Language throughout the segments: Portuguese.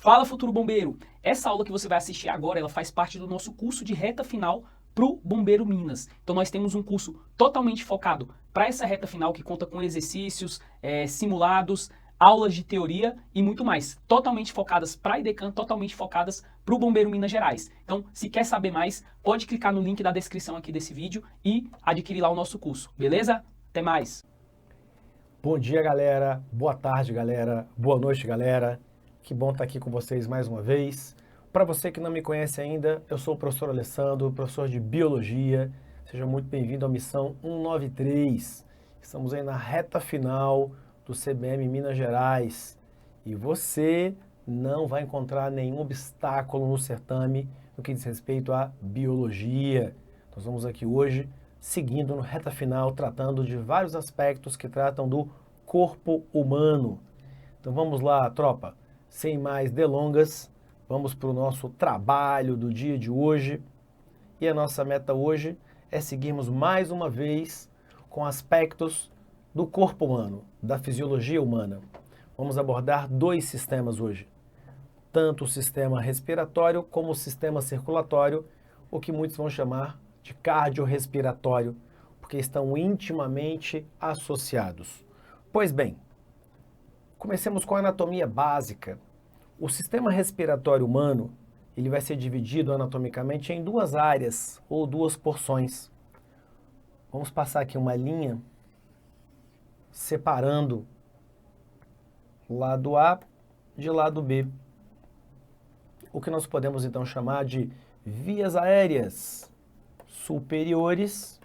Fala, futuro bombeiro! Essa aula que você vai assistir agora, ela faz parte do nosso curso de reta final para o Bombeiro Minas. Então nós temos um curso totalmente focado para essa reta final que conta com exercícios, simulados, aulas de teoria e muito mais. Totalmente focadas para a IDECAN, totalmente focadas para o Bombeiro Minas Gerais. Então, se quer saber mais, pode clicar no link da descrição aqui desse vídeo e adquirir lá o nosso curso, beleza? Até mais! Bom dia, galera. Boa tarde, galera. Boa noite, galera. Que bom estar aqui com vocês mais uma vez. Para você que não me conhece ainda, eu sou o professor Alessandro, professor de Biologia. Seja muito bem-vindo à missão 193. Estamos aí na reta final do CBM Minas Gerais. E você não vai encontrar nenhum obstáculo no certame no que diz respeito à Biologia. Nós vamos aqui hoje seguindo no reta final, tratando de vários aspectos que tratam do corpo humano. Então vamos lá, tropa. Sem mais delongas, vamos para o nosso trabalho do dia de hoje. E a nossa meta hoje é seguirmos mais uma vez com aspectos do corpo humano, da fisiologia humana. Vamos abordar dois sistemas hoje. Tanto o sistema respiratório como o sistema circulatório, o que muitos vão chamar de cardiorrespiratório, porque estão intimamente associados. Pois bem, comecemos com a anatomia básica. O sistema respiratório humano, ele vai ser dividido anatomicamente em duas áreas ou duas porções. Vamos passar aqui uma linha separando lado A de lado B. O que nós podemos então chamar de vias aéreas superiores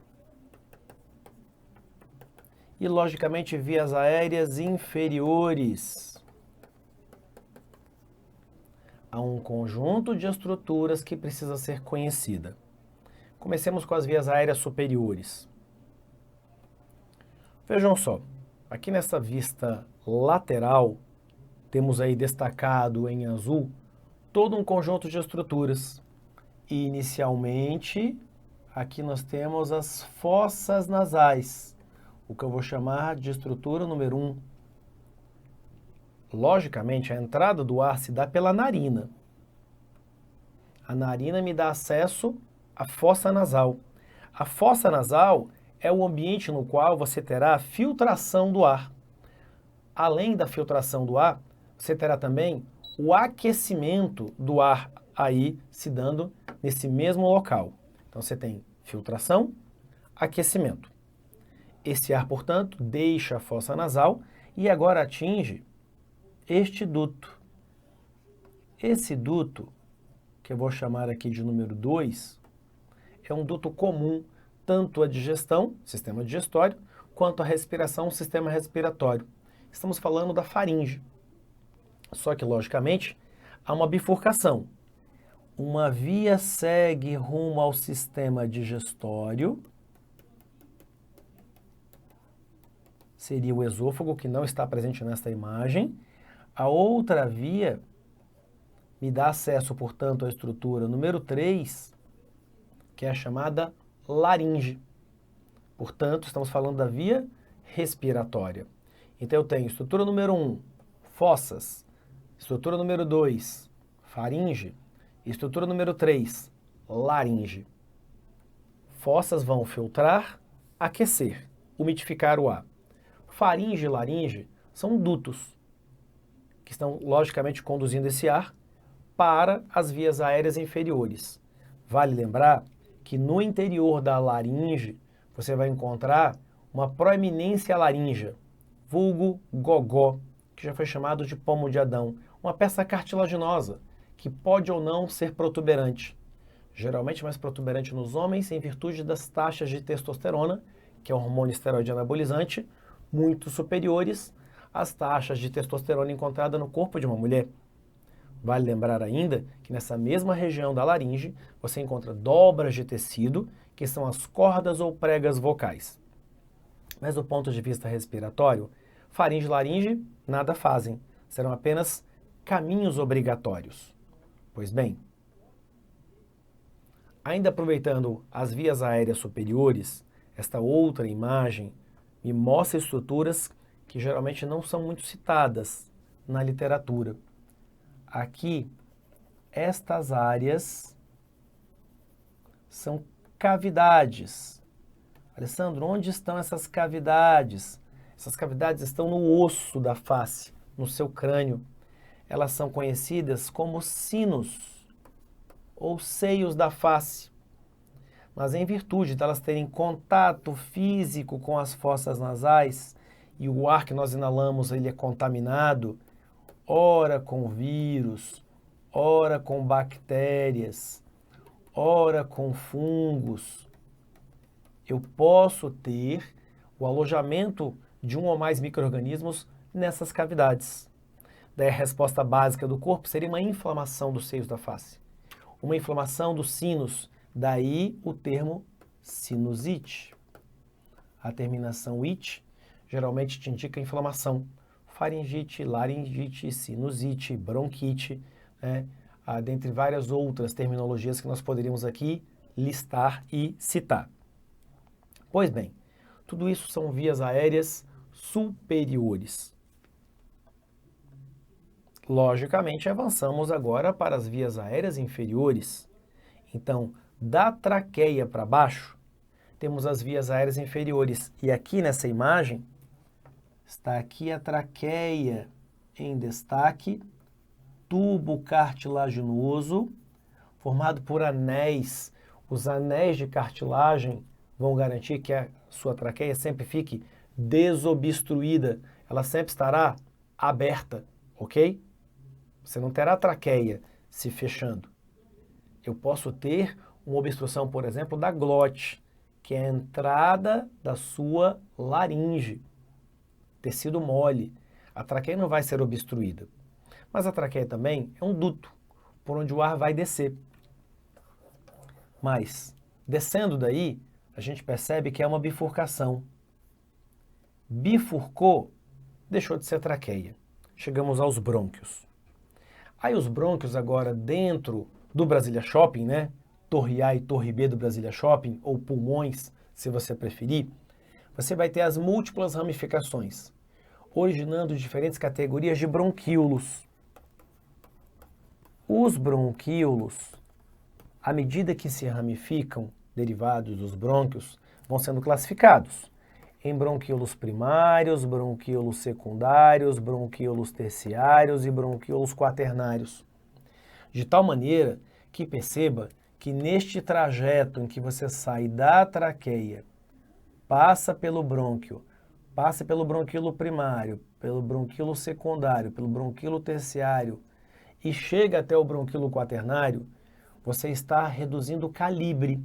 e, logicamente, vias aéreas inferiores. Há um conjunto de estruturas que precisa ser conhecida. Comecemos com as vias aéreas superiores. Vejam só, aqui nessa vista lateral, temos aí destacado em azul todo um conjunto de estruturas. E, inicialmente, aqui nós temos as fossas nasais, o que eu vou chamar de estrutura número 1. Logicamente, a entrada do ar se dá pela narina. A narina me dá acesso à fossa nasal. A fossa nasal é o ambiente no qual você terá a filtração do ar. Além da filtração do ar, você terá também o aquecimento do ar aí se dando nesse mesmo local. Então você tem filtração, aquecimento. Esse ar, portanto, deixa a fossa nasal e agora atinge este duto. Esse duto, que eu vou chamar aqui de número 2, é um duto comum tanto à digestão, sistema digestório, quanto à respiração, sistema respiratório. Estamos falando da faringe. Só que, logicamente, há uma bifurcação. Uma via segue rumo ao sistema digestório, seria o esôfago, que não está presente nesta imagem. A outra via me dá acesso, portanto, à estrutura número 3, que é a chamada laringe. Portanto, estamos falando da via respiratória. Então, eu tenho estrutura número 1, fossas. Estrutura número 2, faringe. Estrutura número 3, laringe. Fossas vão filtrar, aquecer, umidificar o ar. Faringe e laringe são dutos que estão, logicamente, conduzindo esse ar para as vias aéreas inferiores. Vale lembrar que no interior da laringe você vai encontrar uma proeminência laríngea, vulgo gogó, que já foi chamado de pomo de Adão, uma peça cartilaginosa que pode ou não ser protuberante. Geralmente mais protuberante nos homens em virtude das taxas de testosterona, que é um hormônio esteroide anabolizante, muito superiores às taxas de testosterona encontrada no corpo de uma mulher. Vale lembrar ainda que nessa mesma região da laringe você encontra dobras de tecido, que são as cordas ou pregas vocais. Mas do ponto de vista respiratório, faringe e laringe nada fazem, serão apenas caminhos obrigatórios. Pois bem, ainda aproveitando as vias aéreas superiores, esta outra imagem me mostra estruturas que geralmente não são muito citadas na literatura. aqui, estas áreas são cavidades. Alessandro, onde estão essas cavidades? Essas cavidades estão no osso da face, no seu crânio. Elas são conhecidas como sinos ou seios da face. Mas em virtude de elas terem contato físico com as fossas nasais e o ar que nós inalamos ele é contaminado, ora com vírus, ora com bactérias, ora com fungos, eu posso ter o alojamento de um ou mais micro-organismos nessas cavidades. Daí a resposta básica do corpo seria uma inflamação dos seios da face, uma inflamação dos sinos, daí o termo sinusite. A terminação ite geralmente te indica inflamação, faringite, laringite, sinusite, bronquite, né? Dentre várias outras terminologias que nós poderíamos aqui listar e citar. Pois bem, tudo isso são vias aéreas superiores. Logicamente, avançamos agora para as vias aéreas inferiores. Então, da traqueia para baixo, temos as vias aéreas inferiores. E aqui nessa imagem, está aqui a traqueia em destaque, tubo cartilaginoso, formado por anéis. Os anéis de cartilagem vão garantir que a sua traqueia sempre fique desobstruída. Ela sempre estará aberta, ok? Você não terá a traqueia se fechando. Eu posso ter uma obstrução, por exemplo, da glote, que é a entrada da sua laringe, tecido mole. A traqueia não vai ser obstruída. Mas a traqueia também é um duto, por onde o ar vai descer. Mas, descendo daí, a gente percebe que é uma bifurcação. Bifurcou, deixou de ser traqueia. Chegamos aos brônquios. Aí os brônquios agora dentro do Brasília Shopping, né? Torre A e Torre B do Brasília Shopping, ou pulmões, se você preferir, você vai ter as múltiplas ramificações, originando diferentes categorias de bronquíolos. Os bronquíolos, à medida que se ramificam, derivados dos brônquios, vão sendo classificados em bronquíolos primários, bronquíolos secundários, bronquíolos terciários e bronquíolos quaternários. De tal maneira que perceba que neste trajeto em que você sai da traqueia, passa pelo brônquio, passa pelo bronquíolo primário, pelo bronquíolo secundário, pelo bronquíolo terciário e chega até o bronquíolo quaternário, você está reduzindo o calibre.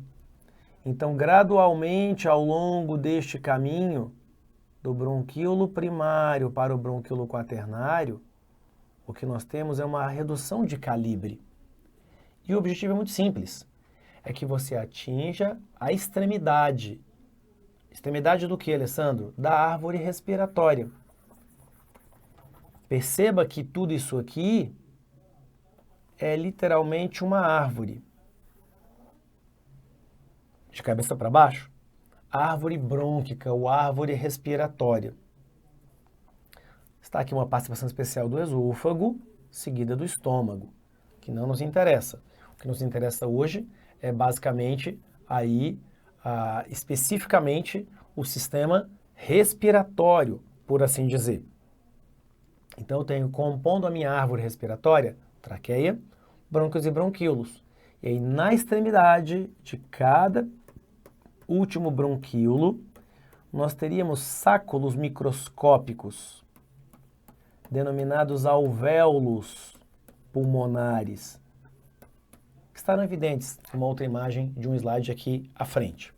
Então, gradualmente, ao longo deste caminho, do bronquíolo primário para o bronquíolo quaternário, o que nós temos é uma redução de calibre. E o objetivo é muito simples, é que você atinja a extremidade. Extremidade do que, Alessandro? Da árvore respiratória. Perceba que tudo isso aqui é literalmente uma árvore. De cabeça para baixo, árvore brônquica ou árvore respiratória. Está aqui uma participação especial do esôfago, seguida do estômago, que não nos interessa. O que nos interessa hoje é basicamente especificamente o sistema respiratório, por assim dizer. Então eu tenho compondo a minha árvore respiratória, traqueia, brônquios e bronquíolos. E aí na extremidade de cada último bronquíolo, nós teríamos sáculos microscópicos, denominados alvéolos pulmonares, que estarão evidentes em uma outra imagem de um slide aqui à frente.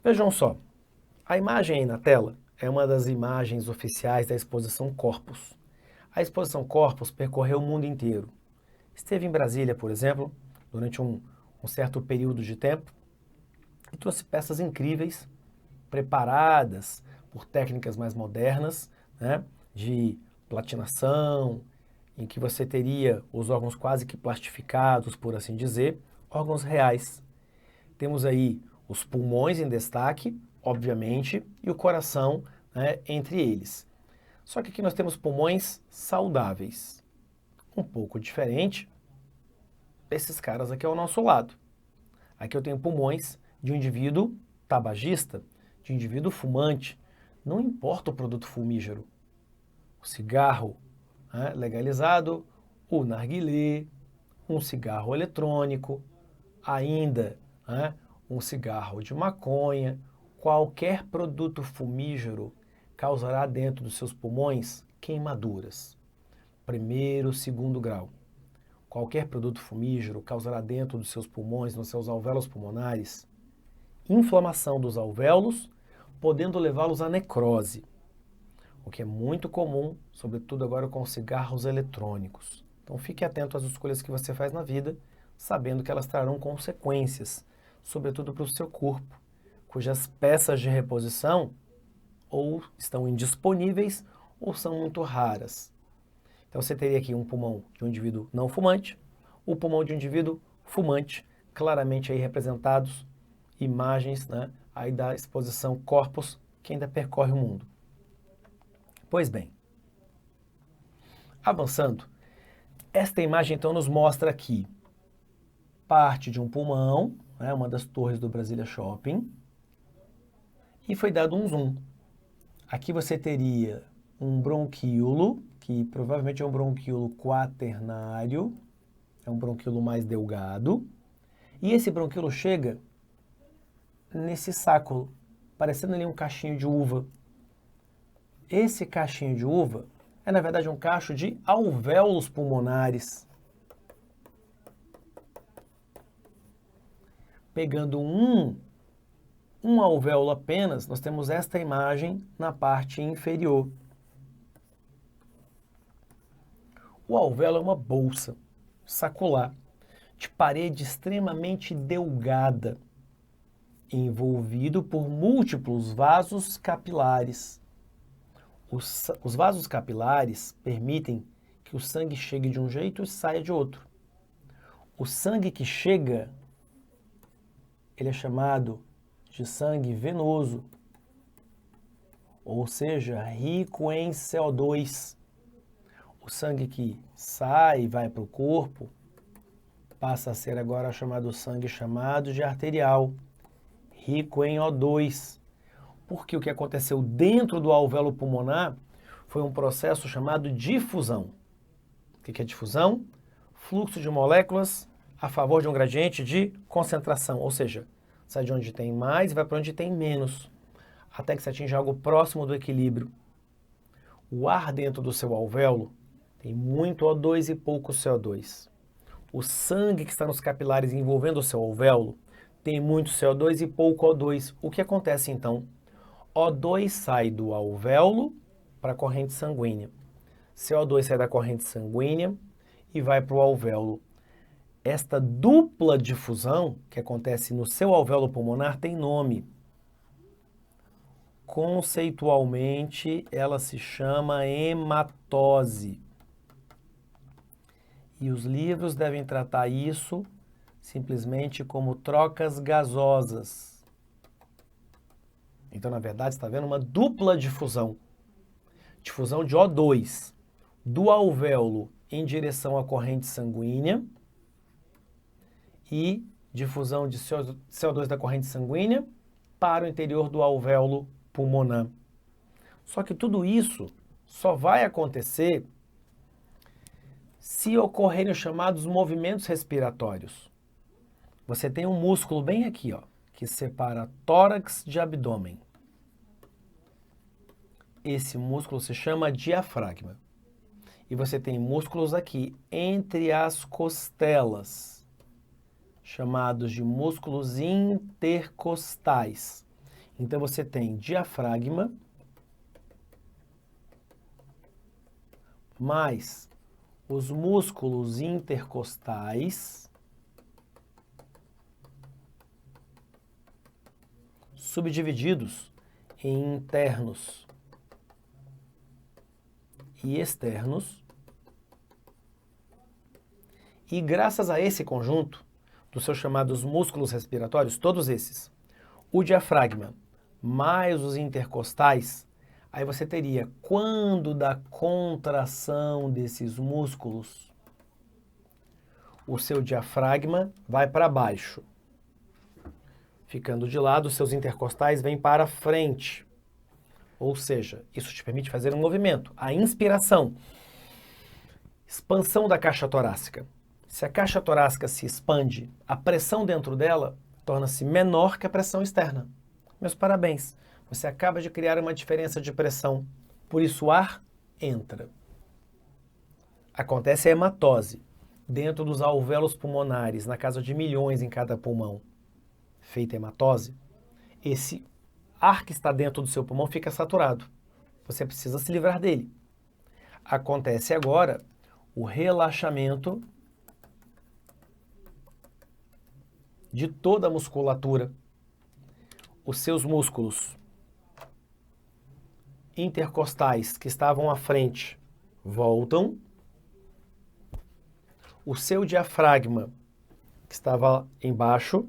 Vejam só, a imagem aí na tela é uma das imagens oficiais da exposição Corpus. A exposição Corpus percorreu o mundo inteiro. Esteve em Brasília, por exemplo, durante um certo período de tempo e trouxe peças incríveis, preparadas por técnicas mais modernas, né, de platinação, em que você teria os órgãos quase que plastificados, por assim dizer, órgãos reais. Temos aí os pulmões em destaque, obviamente, e o coração, né, entre eles. Só que aqui nós temos pulmões saudáveis. Um pouco diferente desses caras aqui ao nosso lado. Aqui eu tenho pulmões de um indivíduo tabagista, de um indivíduo fumante. Não importa o produto fumígero. O cigarro, né, legalizado, o narguilé, um cigarro eletrônico, ainda, né, um cigarro de maconha, qualquer produto fumígero causará dentro dos seus pulmões queimaduras. Primeiro, segundo grau. Qualquer produto fumígero causará dentro dos seus pulmões, nos seus alvéolos pulmonares, inflamação dos alvéolos, podendo levá-los à necrose, o que é muito comum, sobretudo agora com cigarros eletrônicos. Então fique atento às escolhas que você faz na vida, sabendo que elas trarão consequências, sobretudo para o seu corpo, cujas peças de reposição ou estão indisponíveis ou são muito raras. Então você teria aqui um pulmão de um indivíduo não fumante, o pulmão de um indivíduo fumante, claramente aí representados imagens, né, aí da exposição corpos que ainda percorre o mundo. Pois bem, avançando, esta imagem então nos mostra aqui parte de um pulmão, né, uma das torres do Brasília Shopping, e foi dado um zoom. Aqui você teria um bronquíolo, que provavelmente é um bronquíolo quaternário, é um bronquíolo mais delgado, e esse bronquíolo chega nesse sacco, parecendo ali um cachinho de uva. Esse cachinho de uva é, na verdade, um cacho de alvéolos pulmonares. Pegando um alvéolo apenas, nós temos esta imagem na parte inferior. O alvéolo é uma bolsa sacular de parede extremamente delgada, envolvido por múltiplos vasos capilares. Os vasos capilares permitem que o sangue chegue de um jeito e saia de outro. O sangue que chega, ele é chamado de sangue venoso, ou seja, rico em CO2. O sangue que sai e vai para o corpo passa a ser agora chamado sangue chamado de arterial, rico em O2. Porque o que aconteceu dentro do alvéolo pulmonar foi um processo chamado difusão. O que é difusão? Fluxo de moléculas a favor de um gradiente de concentração, ou seja, sai de onde tem mais e vai para onde tem menos, até que se atinja algo próximo do equilíbrio. O ar dentro do seu alvéolo tem muito O2 e pouco CO2. O sangue que está nos capilares envolvendo o seu alvéolo tem muito CO2 e pouco O2. O que acontece então? O2 sai do alvéolo para a corrente sanguínea. CO2 sai da corrente sanguínea e vai para o alvéolo. Esta dupla difusão que acontece no seu alvéolo pulmonar tem nome. Conceitualmente, ela se chama hematose. E os livros devem tratar isso simplesmente como trocas gasosas. Então, na verdade, você está vendo uma dupla difusão. Difusão de O2 do alvéolo em direção à corrente sanguínea e difusão de CO2 da corrente sanguínea para o interior do alvéolo pulmonar. Só que tudo isso só vai acontecer se ocorrerem os chamados movimentos respiratórios. Você tem um músculo bem aqui, ó, que separa tórax de abdômen. Esse músculo se chama diafragma. E você tem músculos aqui entre as costelas, chamados de músculos intercostais. Então você tem diafragma mais os músculos intercostais subdivididos em internos e externos. E graças a esse conjunto dos seus chamados músculos respiratórios, todos esses, o diafragma mais os intercostais, Aí você teria, quando da contração desses músculos, o seu diafragma vai para baixo. Ficando de lado, os seus intercostais vêm para frente. Ou seja, isso te permite fazer um movimento. A inspiração. Expansão da caixa torácica. Se a caixa torácica se expande, a pressão dentro dela torna-se menor que a pressão externa. Meus parabéns. Você acaba de criar uma diferença de pressão. Por isso o ar entra. Acontece a hematose dentro dos alvéolos pulmonares, na casa de milhões em cada pulmão. Feita a hematose, esse ar que está dentro do seu pulmão fica saturado. Você precisa se livrar dele. Acontece agora o relaxamento de toda a musculatura. Os seus músculos intercostais que estavam à frente voltam. O seu diafragma que estava embaixo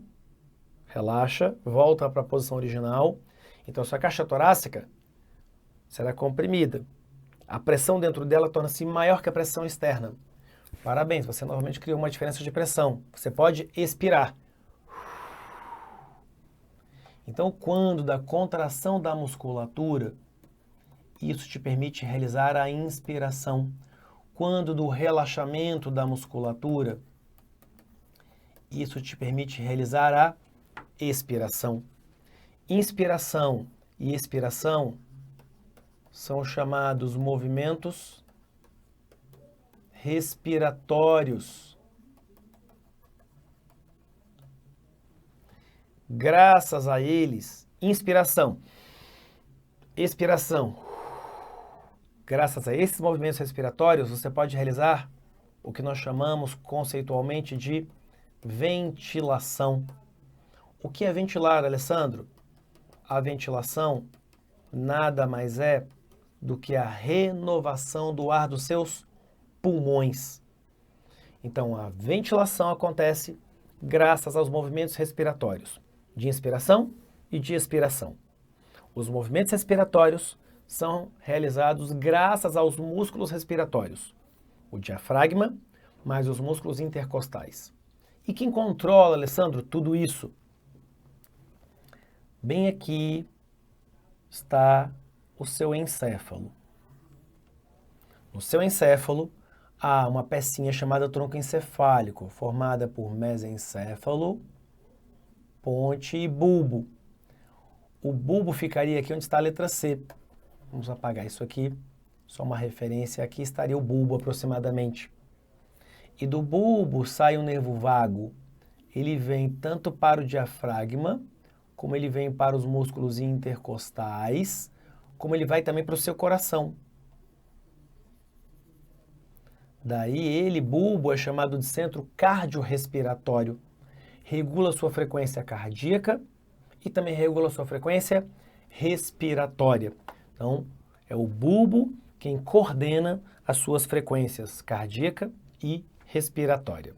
relaxa, volta para a posição original. Então, a sua caixa torácica será comprimida. A pressão dentro dela torna-se maior que a pressão externa. Parabéns, você novamente criou uma diferença de pressão. Você pode expirar. Então, quando da contração da musculatura, isso te permite realizar a inspiração. Quando do relaxamento da musculatura, isso te permite realizar a expiração. Inspiração e expiração são chamados movimentos respiratórios. Graças a eles, inspiração, expiração. Graças a esses movimentos respiratórios, você pode realizar o que nós chamamos conceitualmente de ventilação. O que é ventilar, Alessandro? A ventilação nada mais é do que a renovação do ar dos seus pulmões. Então, a ventilação acontece graças aos movimentos respiratórios, de inspiração e de expiração. Os movimentos respiratórios são realizados graças aos músculos respiratórios, o diafragma, mais os músculos intercostais. E quem controla, Alessandro, tudo isso? Bem aqui está o seu encéfalo. No seu encéfalo há uma pecinha chamada tronco encefálico, formada por mesencéfalo, ponte e bulbo. O bulbo ficaria aqui onde está a letra C. Vamos apagar isso aqui, só uma referência. Aqui estaria o bulbo aproximadamente. E do bulbo sai um nervo vago. Ele vem tanto para o diafragma, como ele vem para os músculos intercostais, como ele vai também para o seu coração. Daí ele, bulbo, é chamado de centro cardiorrespiratório. Regula sua frequência cardíaca e também regula sua frequência respiratória. Então, é o bulbo quem coordena as suas frequências cardíaca e respiratória.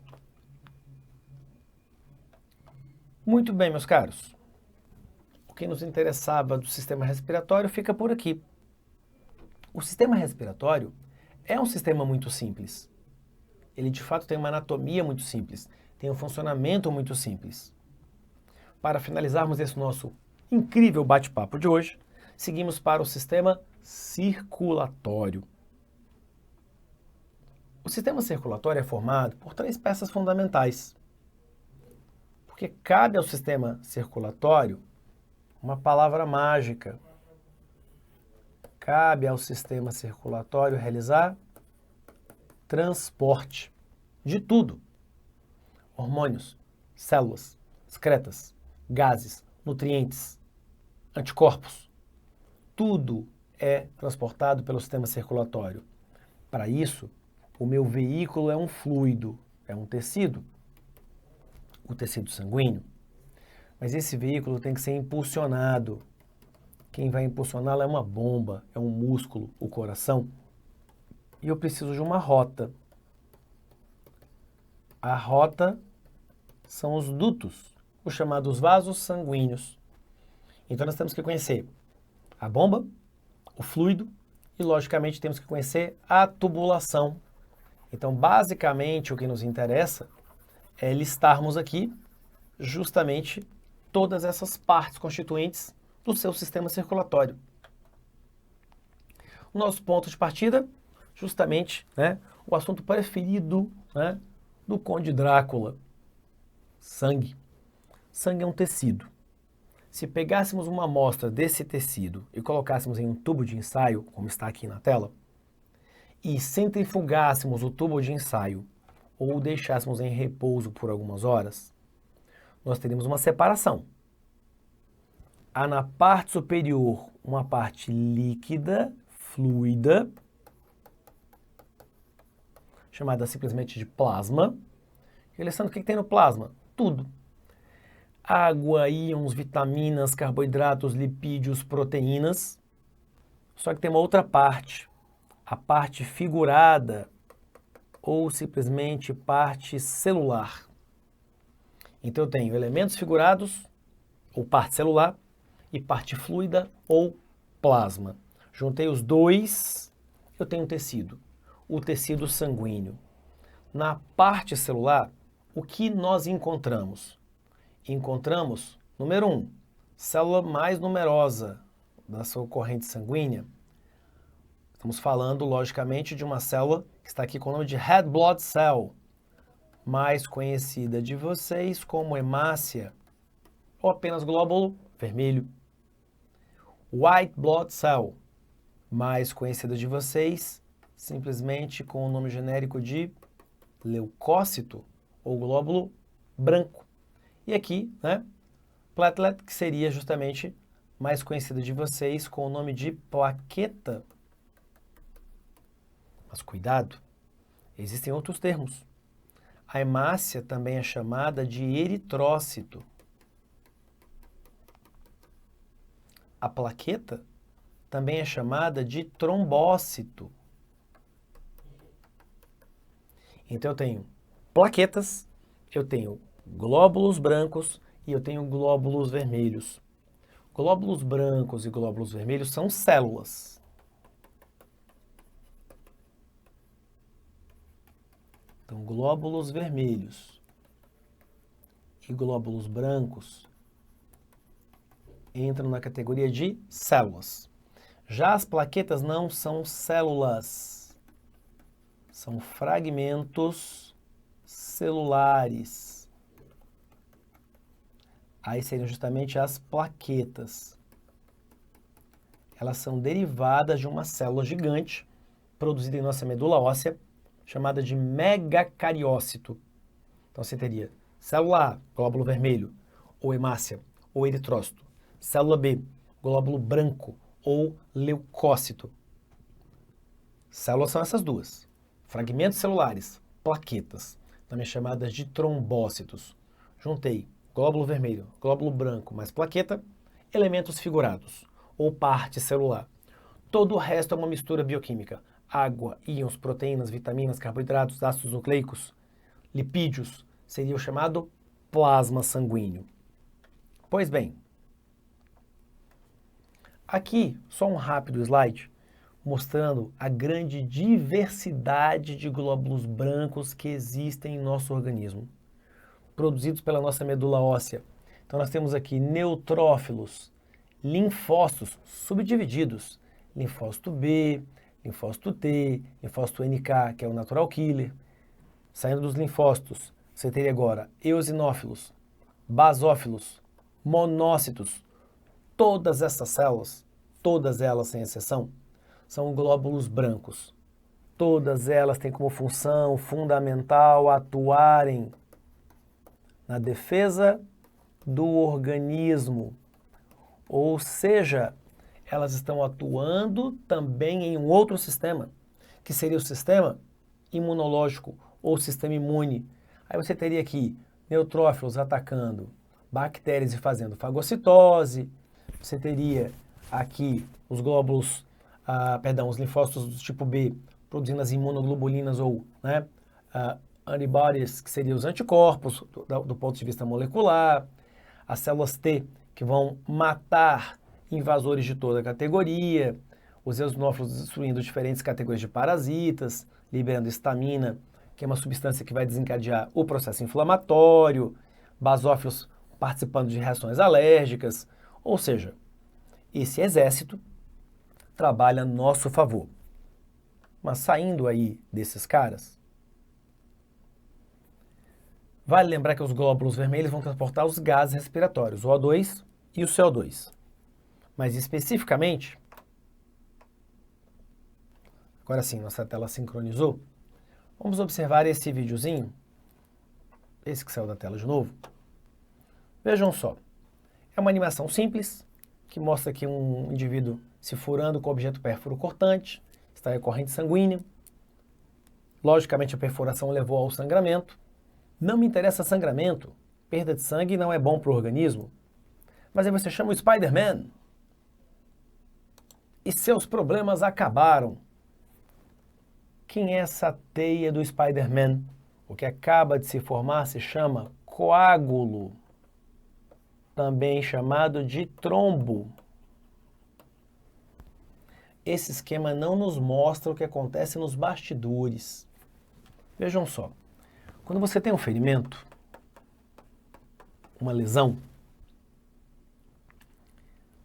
Muito bem, meus caros. O que nos interessava do sistema respiratório fica por aqui. O sistema respiratório é um sistema muito simples. Ele, de fato, tem uma anatomia muito simples, tem um funcionamento muito simples. Para finalizarmos esse nosso incrível bate-papo de hoje, seguimos para o sistema circulatório. O sistema circulatório é formado por 3 peças fundamentais. Porque cabe ao sistema circulatório uma palavra mágica. Cabe ao sistema circulatório realizar transporte de tudo. Hormônios, células, excretas, gases, nutrientes, anticorpos. Tudo é transportado pelo sistema circulatório. Para isso, o meu veículo é um fluido, é um tecido, o tecido sanguíneo. Mas esse veículo tem que ser impulsionado. Quem vai impulsioná-lo é uma bomba, é um músculo, o coração. E eu preciso de uma rota. A rota são os dutos, os chamados vasos sanguíneos. Então nós temos que conhecer a bomba, o fluido e, logicamente, temos que conhecer a tubulação. Então, basicamente, o que nos interessa é listarmos aqui justamente todas essas partes constituintes do seu sistema circulatório. O nosso ponto de partida, justamente, né, o assunto preferido, né, do Conde Drácula, sangue. Sangue é um tecido. Se pegássemos uma amostra desse tecido e colocássemos em um tubo de ensaio, como está aqui na tela, e centrifugássemos o tubo de ensaio ou o deixássemos em repouso por algumas horas, nós teríamos uma separação. Há na parte superior uma parte líquida, fluida, chamada simplesmente de plasma. E, Alessandro, o que tem no plasma? Tudo. Água, íons, vitaminas, carboidratos, lipídios, proteínas. Só que tem uma outra parte, a parte figurada ou simplesmente parte celular. Então eu tenho elementos figurados ou parte celular e parte fluida ou plasma. Juntei os dois, eu tenho um tecido, o tecido sanguíneo. Na parte celular, o que nós encontramos? Encontramos, número 1, célula mais numerosa da sua corrente sanguínea. Estamos falando, logicamente, de uma célula que está aqui com o nome de Red Blood Cell, mais conhecida de vocês como hemácia, ou apenas glóbulo vermelho. White Blood Cell, mais conhecida de vocês, simplesmente com o nome genérico de leucócito, ou glóbulo branco. E aqui, né, platelet, que seria justamente mais conhecida de vocês com o nome de plaqueta. Mas cuidado, existem outros termos. A hemácia também é chamada de eritrócito. A plaqueta também é chamada de trombócito. Então eu tenho plaquetas, eu tenho glóbulos brancos e eu tenho glóbulos vermelhos. Glóbulos brancos e glóbulos vermelhos são células. Então, glóbulos vermelhos e glóbulos brancos entram na categoria de células. Já as plaquetas não são células, são fragmentos celulares. Aí seriam justamente as plaquetas. Elas são derivadas de uma célula gigante produzida em nossa medula óssea, chamada de megacariócito. Então você teria célula A, glóbulo vermelho, ou hemácia, ou eritrócito. Célula B, glóbulo branco, ou leucócito. Células são essas duas. Fragmentos celulares, plaquetas, também chamadas de trombócitos. Juntei glóbulo vermelho, glóbulo branco, mais plaqueta, elementos figurados, ou parte celular. Todo o resto é uma mistura bioquímica. Água, íons, proteínas, vitaminas, carboidratos, ácidos nucleicos, lipídios, seria o chamado plasma sanguíneo. Pois bem, aqui só um rápido slide mostrando a grande diversidade de glóbulos brancos que existem em nosso organismo, produzidos pela nossa medula óssea. Então nós temos aqui neutrófilos, linfócitos subdivididos, linfócito B, linfócito T, linfócito NK, que é o natural killer. Saindo dos linfócitos, você teria agora eosinófilos, basófilos, monócitos. Todas essas células, todas elas sem exceção, são glóbulos brancos. Todas elas têm como função fundamental atuarem na defesa do organismo. Ou seja, elas estão atuando também em um outro sistema, que seria o sistema imunológico ou sistema imune. Aí você teria aqui neutrófilos atacando bactérias e fazendo fagocitose. Você teria aqui os glóbulos, os linfócitos do tipo B produzindo as imunoglobulinas ou antibodies, que seriam os anticorpos do ponto de vista molecular. As células T, que vão matar invasores de toda a categoria, os eosinófilos destruindo diferentes categorias de parasitas, liberando histamina, que é uma substância que vai desencadear o processo inflamatório, basófilos participando de reações alérgicas, ou seja, esse exército trabalha a nosso favor. Mas saindo aí desses caras, vale lembrar que os glóbulos vermelhos vão transportar os gases respiratórios, o O2 e o CO2. Mas especificamente, agora sim, nossa tela sincronizou, vamos observar esse videozinho, esse que saiu da tela de novo. Vejam só, é uma animação simples, que mostra aqui um indivíduo se furando com objeto pérfuro cortante, está aí a corrente sanguínea. Logicamente a perfuração levou ao sangramento. Não me interessa sangramento, perda de sangue não é bom para o organismo. Mas aí você chama o Spider-Man e seus problemas acabaram. Quem é essa teia do Spider-Man? O que acaba de se formar se chama coágulo, também chamado de trombo. Esse esquema não nos mostra o que acontece nos bastidores. Vejam só, quando você tem um ferimento, uma lesão,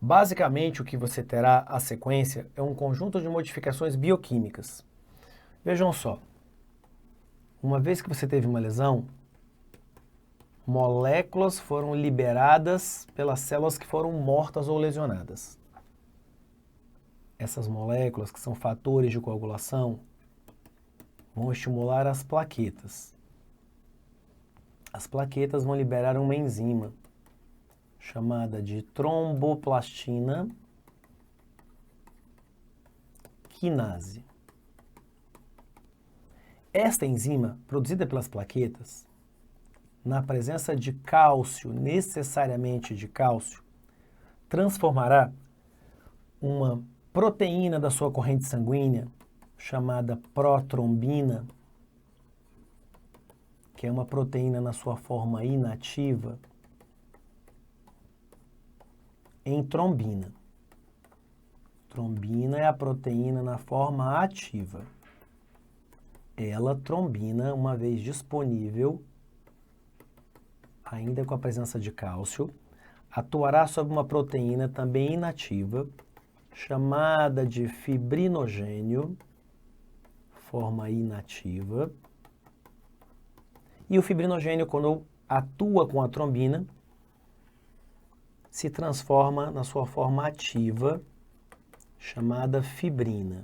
basicamente o que você terá a sequência é um conjunto de modificações bioquímicas. Vejam só, uma vez que você teve uma lesão, moléculas foram liberadas pelas células que foram mortas ou lesionadas. Essas moléculas, que são fatores de coagulação, vão estimular as plaquetas. As plaquetas vão liberar uma enzima chamada de tromboplastina quinase. Esta enzima, produzida pelas plaquetas, na presença de cálcio, necessariamente de cálcio, transformará uma proteína da sua corrente sanguínea, chamada protrombina, que é uma proteína na sua forma inativa, em trombina. Trombina é a proteína na forma ativa. Ela, trombina, uma vez disponível, ainda com a presença de cálcio, atuará sobre uma proteína também inativa, chamada de fibrinogênio, forma inativa. E o fibrinogênio, quando atua com a trombina, se transforma na sua forma ativa, chamada fibrina.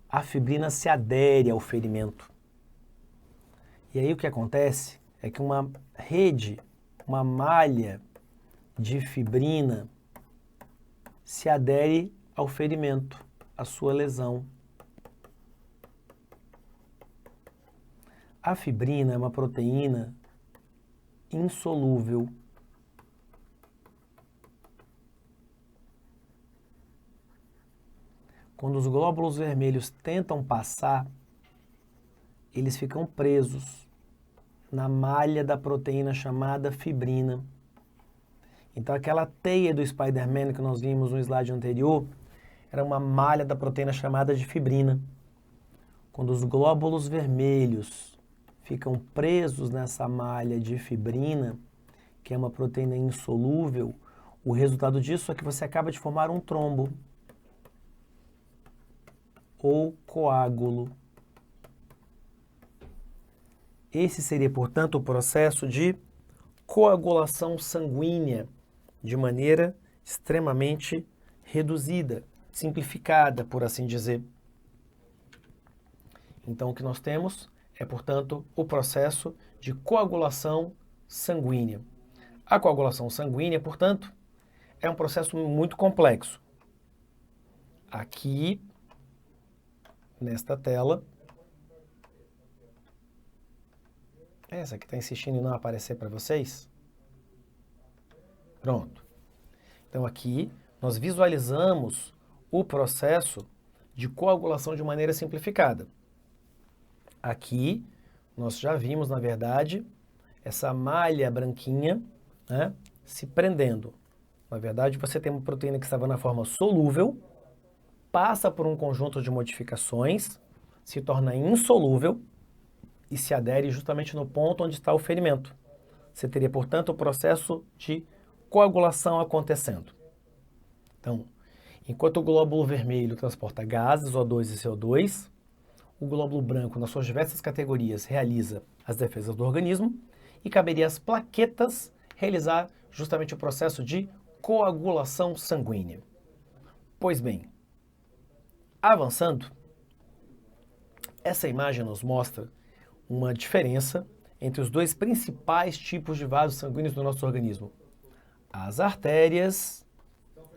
A fibrina se adere ao ferimento. E aí o que acontece é que uma rede, uma malha de fibrina se adere ao ferimento, à sua lesão. A fibrina é uma proteína insolúvel. Quando os glóbulos vermelhos tentam passar, eles ficam presos na malha da proteína chamada fibrina. Então aquela teia do Spider-Man que nós vimos no slide anterior era uma malha da proteína chamada de fibrina. Quando os glóbulos vermelhos ficam presos nessa malha de fibrina, que é uma proteína insolúvel, o resultado disso é que você acaba de formar um trombo ou coágulo. Esse seria, portanto, o processo de coagulação sanguínea de maneira extremamente reduzida, simplificada, por assim dizer. Então, o que nós temos é, portanto, o processo de coagulação sanguínea. A coagulação sanguínea, portanto, é um processo muito complexo. Aqui, nesta tela, essa que está insistindo em não aparecer para vocês. Pronto. Então aqui nós visualizamos o processo de coagulação de maneira simplificada. Aqui nós já vimos, na verdade, essa malha branquinha, né, se prendendo Na verdade, você tem uma proteína que estava na forma solúvel, passa por um conjunto de modificações, se torna insolúvel e se adere justamente no ponto onde está o ferimento. Você teria, portanto, o processo de coagulação acontecendo. Então, enquanto o glóbulo vermelho transporta gases, O2 e CO2, o glóbulo branco, nas suas diversas categorias, realiza as defesas do organismo e caberia às plaquetas realizar justamente o processo de coagulação sanguínea. Pois bem, avançando, essa imagem nos mostra uma diferença entre os dois principais tipos de vasos sanguíneos do nosso organismo, as artérias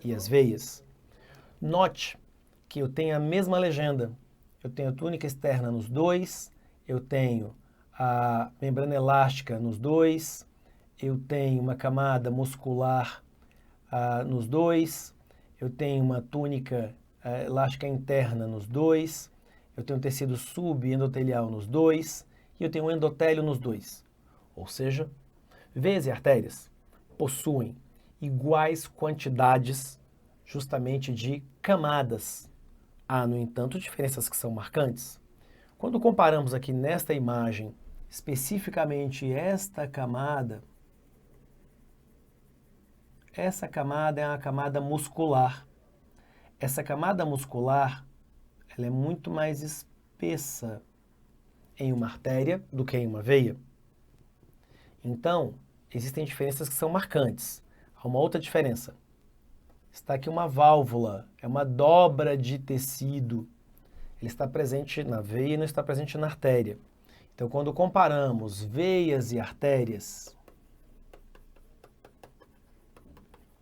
e as veias. Note que eu tenho a mesma legenda. Eu tenho a túnica externa nos dois, eu tenho a membrana elástica nos dois, eu tenho uma camada muscular nos dois, eu tenho uma túnica elástica interna nos dois, eu tenho um tecido subendotelial nos dois e eu tenho um endotélio nos dois. Ou seja, veias e artérias possuem iguais quantidades justamente de camadas. Há, no entanto, diferenças que são marcantes. Quando comparamos aqui nesta imagem, especificamente essa camada é uma camada muscular. Essa camada muscular, ela é muito mais espessa em uma artéria do que em uma veia. Então, existem diferenças que são marcantes. Há uma outra diferença. Está aqui uma válvula, é uma dobra de tecido. Ele está presente na veia e não está presente na artéria. Então, quando comparamos veias e artérias,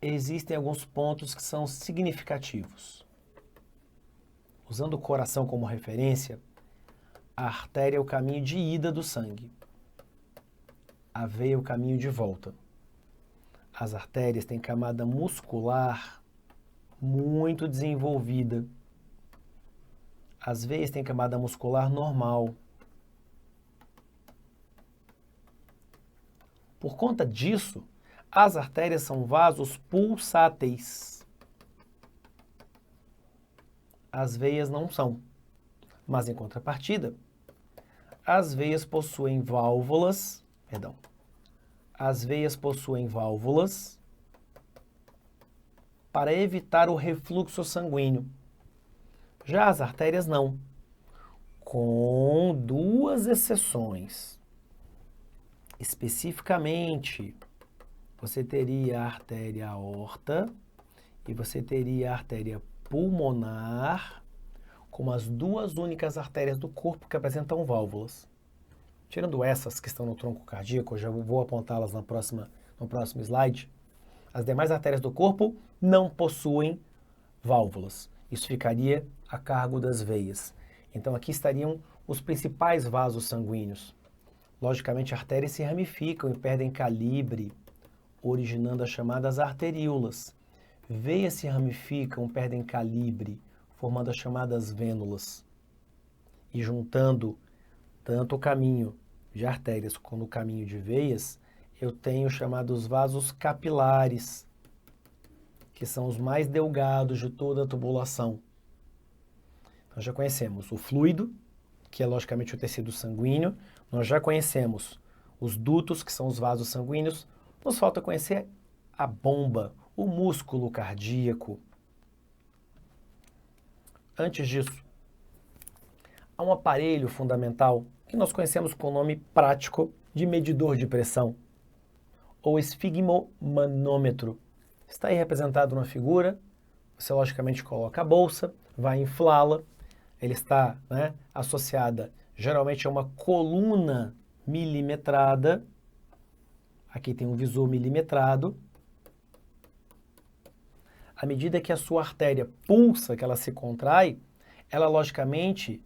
existem alguns pontos que são significativos. Usando o coração como referência, a artéria é o caminho de ida do sangue. A veia é o caminho de volta. As artérias têm camada muscular muito desenvolvida. As veias têm camada muscular normal. Por conta disso, as artérias são vasos pulsáteis. As veias não são. Mas, em contrapartida, as veias possuem válvulas, para evitar o refluxo sanguíneo. Já as artérias não, com duas exceções. Especificamente, você teria a artéria aorta e você teria a artéria pulmonar como as duas únicas artérias do corpo que apresentam válvulas. Tirando essas que estão no tronco cardíaco, eu já vou apontá-las no próximo slide, as demais artérias do corpo não possuem válvulas. Isso ficaria a cargo das veias. Então aqui estariam os principais vasos sanguíneos. Logicamente, artérias se ramificam e perdem calibre, originando as chamadas arteríolas. Veias se ramificam, perdem calibre, formando as chamadas vênulas. E juntando tanto o caminho de artérias como o caminho de veias, eu tenho chamados vasos capilares, que são os mais delgados de toda a tubulação. Nós já conhecemos o fluido, que é logicamente o tecido sanguíneo. Nós já conhecemos os dutos, que são os vasos sanguíneos. Nos falta conhecer a bomba, o músculo cardíaco. Antes disso, há um aparelho fundamental que nós conhecemos com o nome prático de medidor de pressão, ou esfigmomanômetro. Está aí representado na figura. Você logicamente coloca a bolsa, vai inflá-la. Ele está associada geralmente a uma coluna milimetrada. Aqui tem um visor milimetrado. À medida que a sua artéria pulsa, que ela se contrai, ela logicamente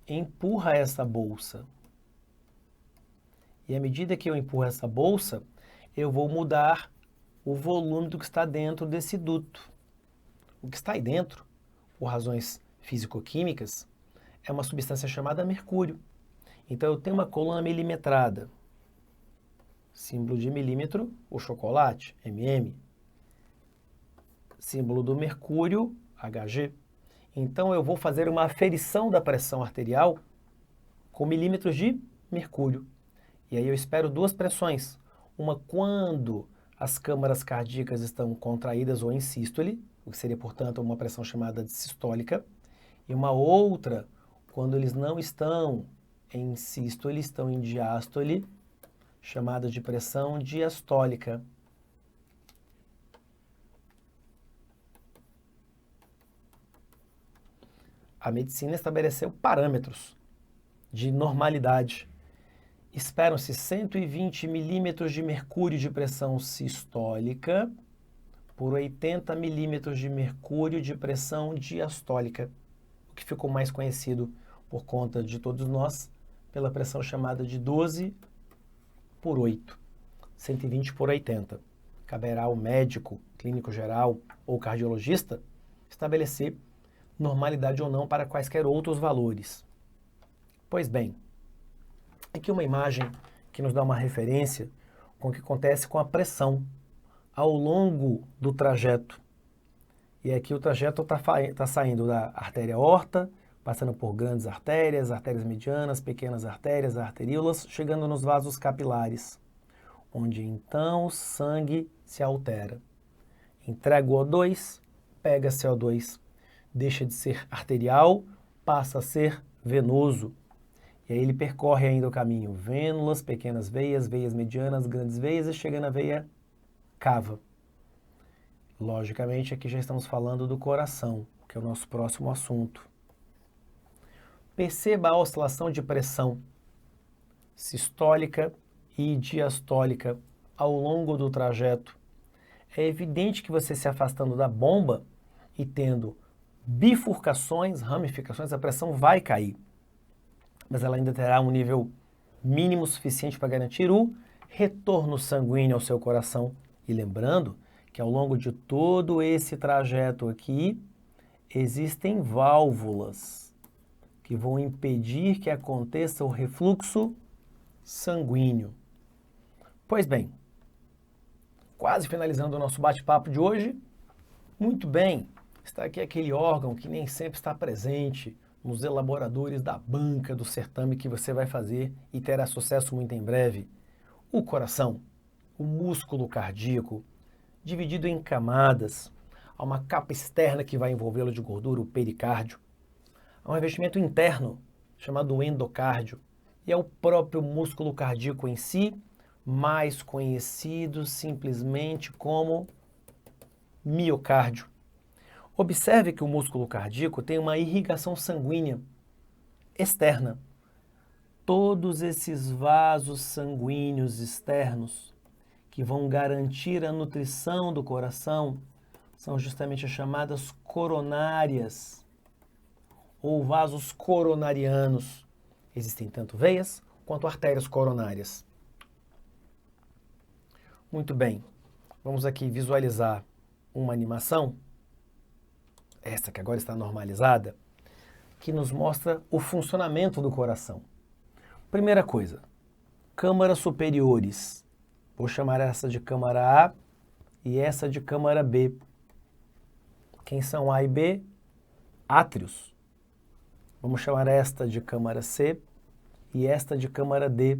empurra essa bolsa. E à medida que eu empurro essa bolsa, eu vou mudar o volume do que está dentro desse duto. O que está aí dentro, por razões físico-químicas, é uma substância chamada mercúrio. Então eu tenho uma coluna milimetrada. Símbolo de milímetro, o chocolate, mm. símbolo do mercúrio, Hg. Então, eu vou fazer uma aferição da pressão arterial com milímetros de mercúrio. E aí eu espero duas pressões. Uma quando as câmaras cardíacas estão contraídas ou em sístole, o que seria, portanto, uma pressão chamada de sistólica. E uma outra quando eles não estão em sístole, estão em diástole, chamada de pressão diastólica. A medicina estabeleceu parâmetros de normalidade. Esperam-se 120 milímetros de mercúrio de pressão sistólica por 80 milímetros de mercúrio de pressão diastólica, o que ficou mais conhecido por conta de todos nós pela pressão chamada de 12 por 8, 120 por 80. Caberá ao médico, clínico geral ou cardiologista estabelecer normalidade ou não para quaisquer outros valores. Pois bem, aqui uma imagem que nos dá uma referência com o que acontece com a pressão ao longo do trajeto. E aqui o trajeto está saindo da artéria aorta, passando por grandes artérias, artérias medianas, pequenas artérias, arteríolas, chegando nos vasos capilares, onde então o sangue se altera. Entrega o O2, pega CO2, deixa de ser arterial, passa a ser venoso. E aí ele percorre ainda o caminho vênulas, pequenas veias, veias medianas, grandes veias e chega na veia cava. Logicamente, aqui já estamos falando do coração, que é o nosso próximo assunto. Perceba a oscilação de pressão sistólica e diastólica ao longo do trajeto. É evidente que você se afastando da bomba e tendo bifurcações, ramificações, a pressão vai cair. Mas ela ainda terá um nível mínimo suficiente para garantir o retorno sanguíneo ao seu coração. E lembrando que ao longo de todo esse trajeto aqui, existem válvulas que vão impedir que aconteça o refluxo sanguíneo. Pois bem, quase finalizando o nosso bate-papo de hoje, muito bem, está aqui aquele órgão que nem sempre está presente nos elaboradores da banca do certame que você vai fazer e terá sucesso muito em breve. O coração, o músculo cardíaco, dividido em camadas. Há uma capa externa que vai envolvê-lo de gordura, o pericárdio. Há um revestimento interno, chamado endocárdio. E é o próprio músculo cardíaco em si, mais conhecido simplesmente como miocárdio. Observe que o músculo cardíaco tem uma irrigação sanguínea externa. Todos esses vasos sanguíneos externos que vão garantir a nutrição do coração são justamente as chamadas coronárias ou vasos coronarianos. Existem tanto veias quanto artérias coronárias. Muito bem, vamos aqui visualizar uma animação, essa que agora está normalizada, que nos mostra o funcionamento do coração. Primeira coisa, câmaras superiores. Vou chamar essa de câmara A e essa de câmara B. Quem são A e B? Átrios. Vamos chamar esta de câmara C e esta de câmara D.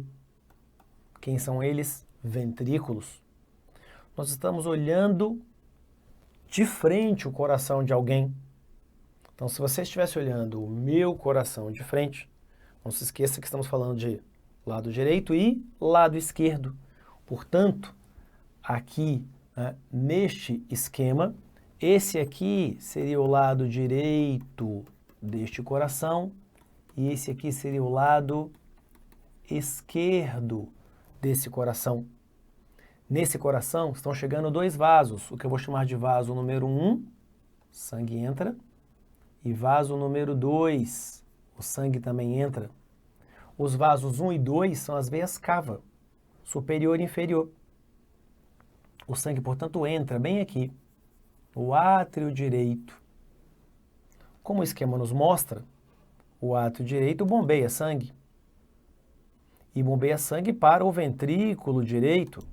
Quem são eles? Ventrículos. Nós estamos olhando de frente o coração de alguém. Então, se você estivesse olhando o meu coração de frente, não se esqueça que estamos falando de lado direito e lado esquerdo. Portanto, aqui, neste esquema, esse aqui seria o lado direito deste coração e esse aqui seria o lado esquerdo desse coração. Nesse coração estão chegando dois vasos, o que eu vou chamar de vaso número 1, sangue entra, e vaso número 2, o sangue também entra. Os vasos 1 e 2 são as veias cava, superior e inferior. O sangue, portanto, entra bem aqui, no átrio direito. Como o esquema nos mostra, o átrio direito bombeia sangue. E bombeia sangue para o ventrículo direito.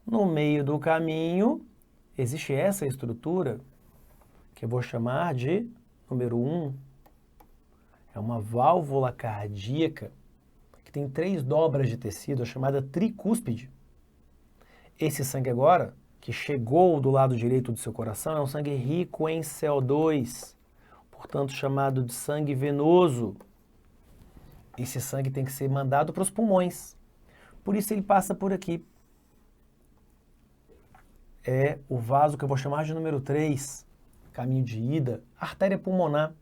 No meio do caminho, existe essa estrutura que eu vou chamar de número 1. É uma válvula cardíaca que tem 3 dobras de tecido, a chamada tricúspide. Esse sangue agora, que chegou do lado direito do seu coração, é um sangue rico em CO2, portanto chamado de sangue venoso. Esse sangue tem que ser mandado para os pulmões. Por isso ele passa por aqui. É o vaso que eu vou chamar de número 3, caminho de ida, artéria pulmonar.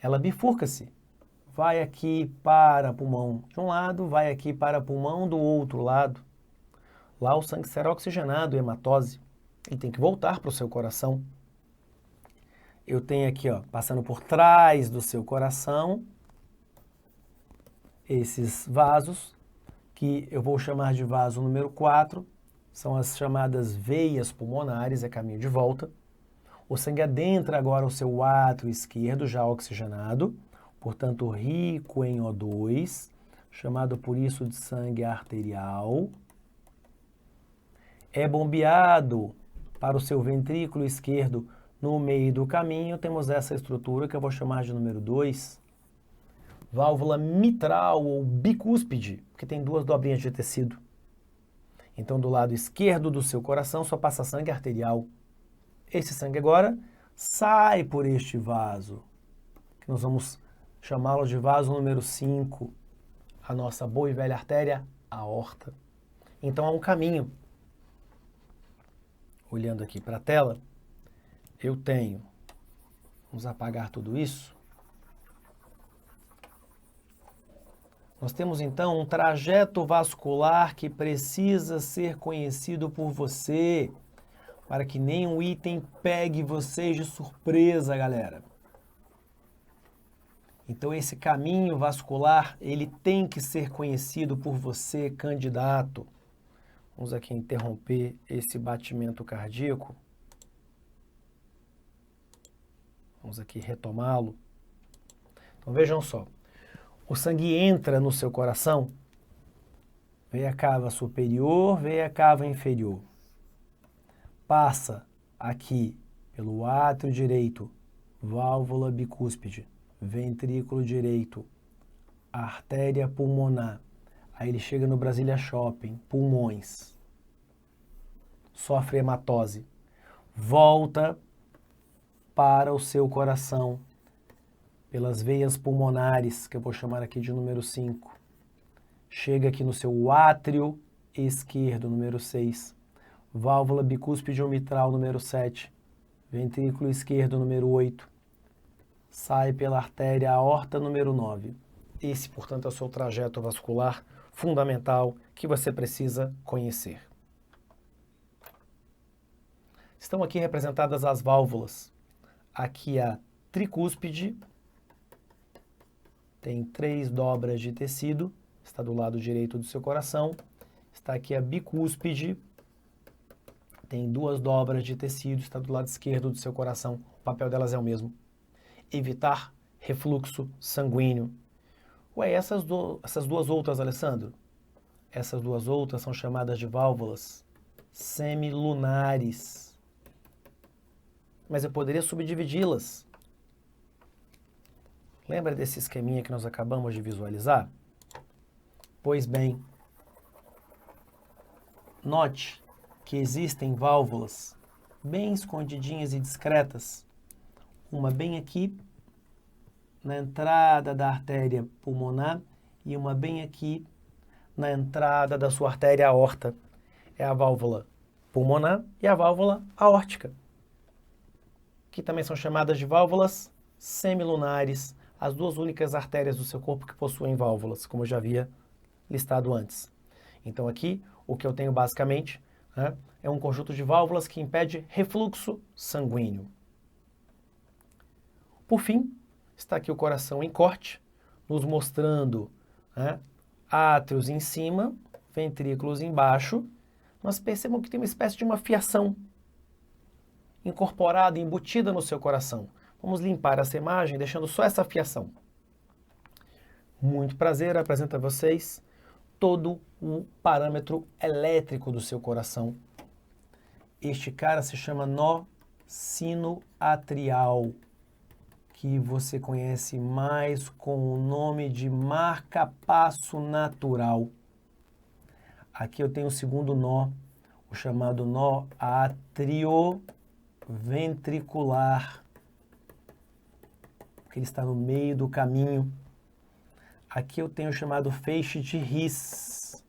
Ela bifurca-se. Vai aqui para pulmão de um lado, vai aqui para pulmão do outro lado. Lá o sangue será oxigenado, hematose. Ele tem que voltar para o seu coração. Eu tenho aqui, ó, passando por trás do seu coração, esses vasos, que eu vou chamar de vaso número 4, são as chamadas veias pulmonares, é caminho de volta. O sangue adentra agora o seu átrio esquerdo, já oxigenado, portanto rico em O2, chamado por isso de sangue arterial. É bombeado para o seu ventrículo esquerdo no meio do caminho. Temos essa estrutura que eu vou chamar de número 2, válvula mitral ou bicúspide, que tem 2 dobrinhas de tecido. Então, do lado esquerdo do seu coração só passa sangue arterial. Esse sangue agora sai por este vaso, que nós vamos chamá-lo de vaso número 5, a nossa boa e velha artéria aorta. Então, há um caminho. Olhando aqui para a tela, eu tenho, vamos apagar tudo isso. Nós temos então um trajeto vascular que precisa ser conhecido por você, para que nenhum item pegue vocês de surpresa, galera. Então esse caminho vascular, ele tem que ser conhecido por você, candidato. Vamos aqui interromper esse batimento cardíaco. Vamos aqui retomá-lo. Então vejam só. O sangue entra no seu coração, veia cava superior, veia cava inferior. Passa aqui pelo átrio direito, válvula bicúspide, ventrículo direito, artéria pulmonar. Aí ele chega no Brasília Shopping, pulmões. Sofre hematose. Volta para o seu coração, pelas veias pulmonares, que eu vou chamar aqui de número 5. Chega aqui no seu átrio esquerdo, número 6. Válvula bicúspide ou mitral, número 7. Ventrículo esquerdo, número 8. Sai pela artéria aorta, número 9. Esse, portanto, é o seu trajeto vascular fundamental que você precisa conhecer. Estão aqui representadas as válvulas. Aqui a tricúspide, tem 3 dobras de tecido, está do lado direito do seu coração. Está aqui a bicúspide, tem 2 dobras de tecido, está do lado esquerdo do seu coração. O papel delas é o mesmo. Evitar refluxo sanguíneo. Ué, essas duas outras, Alessandro? Essas 2 outras são chamadas de válvulas semilunares. Mas eu poderia subdividi-las. Lembra desse esqueminha que nós acabamos de visualizar? Pois bem, note que existem válvulas bem escondidinhas e discretas. Uma bem aqui, na entrada da artéria pulmonar, e uma bem aqui, na entrada da sua artéria aorta. É a válvula pulmonar e a válvula aórtica, que também são chamadas de válvulas semilunares, as 2 únicas artérias do seu corpo que possuem válvulas, como eu já havia listado antes. Então aqui, o que eu tenho basicamente, né, é um conjunto de válvulas que impede refluxo sanguíneo. Por fim, está aqui o coração em corte, nos mostrando, né, átrios em cima, ventrículos embaixo. Nós percebam que tem uma espécie de uma fiação incorporada, embutida no seu coração. Vamos limpar essa imagem, deixando só essa fiação. Muito prazer, apresento a vocês todo o parâmetro elétrico do seu coração. Este cara se chama nó sinoatrial, que você conhece mais com o nome de marca-passo natural. Aqui eu tenho o segundo nó, o chamado nó atrioventricular, que ele está no meio do caminho. Aqui eu tenho o chamado feixe de His,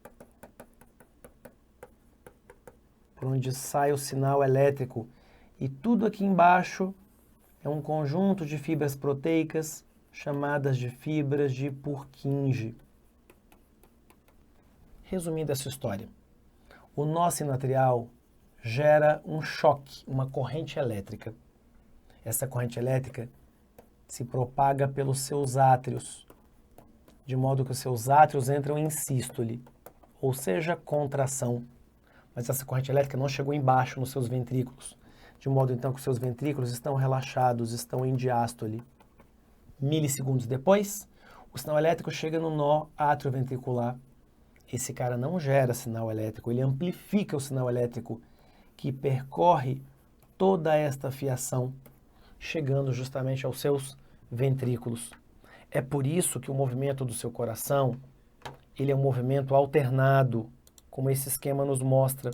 por onde sai o sinal elétrico. E tudo aqui embaixo é um conjunto de fibras proteicas chamadas de fibras de Purkinje. Resumindo essa história, o nó sinoatrial gera um choque, uma corrente elétrica. Essa corrente elétrica se propaga pelos seus átrios, de modo que os seus átrios entram em sístole, ou seja, contração. Mas essa corrente elétrica não chegou embaixo nos seus ventrículos, de modo então que os seus ventrículos estão relaxados, estão em diástole. Milissegundos depois, o sinal elétrico chega no nó atrioventricular. Esse cara não gera sinal elétrico, ele amplifica o sinal elétrico que percorre toda esta fiação, chegando justamente aos seus ventrículos. É por isso que o movimento do seu coração, ele é um movimento alternado, como esse esquema nos mostra.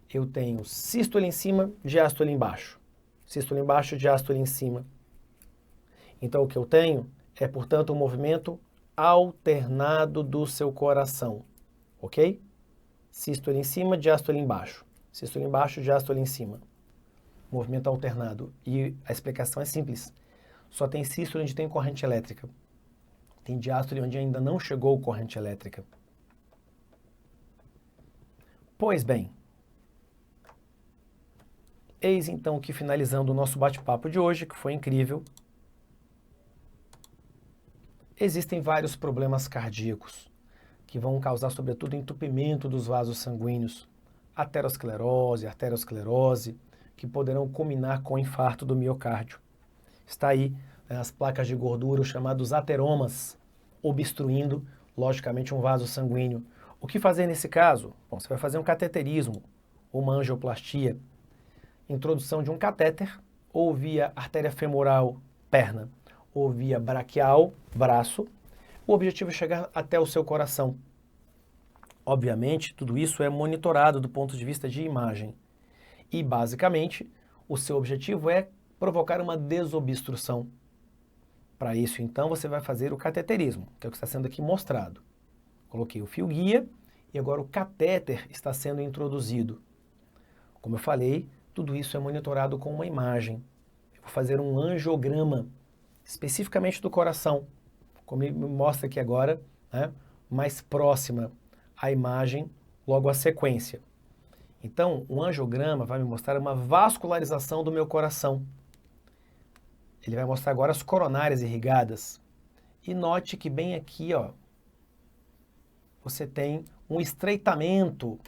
Eu tenho sístole em cima, diástole embaixo. Sístole embaixo, diástole em cima. Então o que eu tenho é, portanto, um movimento alternado do seu coração, ok? Sístole em cima, diástole embaixo. Sístole embaixo, diástole em cima. Movimento alternado. E a explicação é simples. Só tem sístole onde tem corrente elétrica. Tem diástole onde ainda não chegou corrente elétrica. Pois bem, eis então que finalizando o nosso bate-papo de hoje, que foi incrível, existem vários problemas cardíacos que vão causar, sobretudo, entupimento dos vasos sanguíneos, arteriosclerose, que poderão culminar com o infarto do miocárdio. Está aí, né, as placas de gordura, os chamados ateromas, obstruindo, logicamente, um vaso sanguíneo. O que fazer nesse caso? Bom, você vai fazer um cateterismo, uma angioplastia, introdução de um catéter, ou via artéria femoral, perna, ou via braquial, braço. O objetivo é chegar até o seu coração. Obviamente, tudo isso é monitorado do ponto de vista de imagem. E, basicamente, o seu objetivo é provocar uma desobstrução. Para isso, então, você vai fazer o cateterismo, que é o que está sendo aqui mostrado. Coloquei o fio guia e agora o catéter está sendo introduzido. Como eu falei, tudo isso é monitorado com uma imagem. Eu vou fazer um angiograma, especificamente do coração, como me mostra aqui agora, né, mais próxima à imagem, logo à sequência. Então, o angiograma vai me mostrar uma vascularização do meu coração. Ele vai mostrar agora as coronárias irrigadas. E note que bem aqui, ó, você tem um estreitamento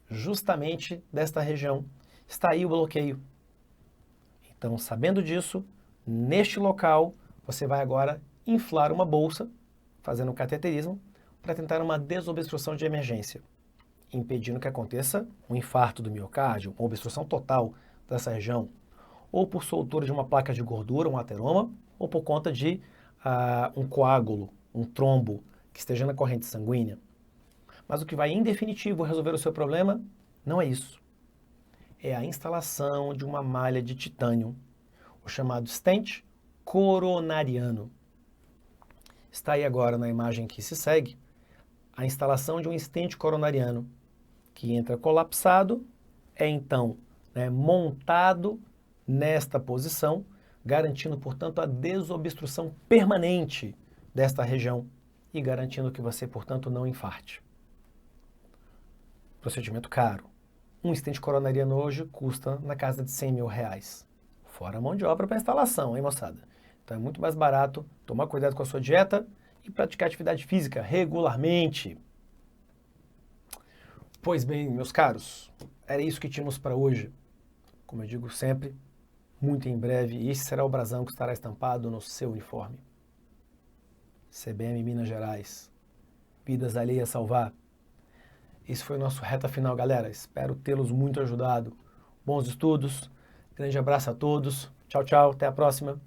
justamente desta região. Está aí o bloqueio. Então, sabendo disso, neste local, você vai agora inflar uma bolsa, fazendo um cateterismo, para tentar uma desobstrução de emergência, impedindo que aconteça um infarto do miocárdio, uma obstrução total dessa região, ou por soltura de uma placa de gordura, um ateroma, ou por conta de um coágulo, um trombo, que esteja na corrente sanguínea. Mas o que vai, em definitivo, resolver o seu problema não é isso. É a instalação de uma malha de titânio, o chamado stent coronariano. Está aí agora na imagem que se segue, a instalação de um stent coronariano, que entra colapsado, é então montado nesta posição, garantindo, portanto, a desobstrução permanente desta região e garantindo que você, portanto, não infarte. Procedimento caro. Um stent coronariano hoje custa na casa de R$100.000. Fora a mão de obra para a instalação, hein, moçada? Então é muito mais barato tomar cuidado com a sua dieta e praticar atividade física regularmente. Pois bem, meus caros, era isso que tínhamos para hoje. Como eu digo sempre, muito em breve, esse será o brasão que estará estampado no seu uniforme. CBM Minas Gerais. Vidas alheias salvar. Esse foi o nosso reta final, galera. Espero tê-los muito ajudado. Bons estudos. Grande abraço a todos. Tchau, tchau. Até a próxima.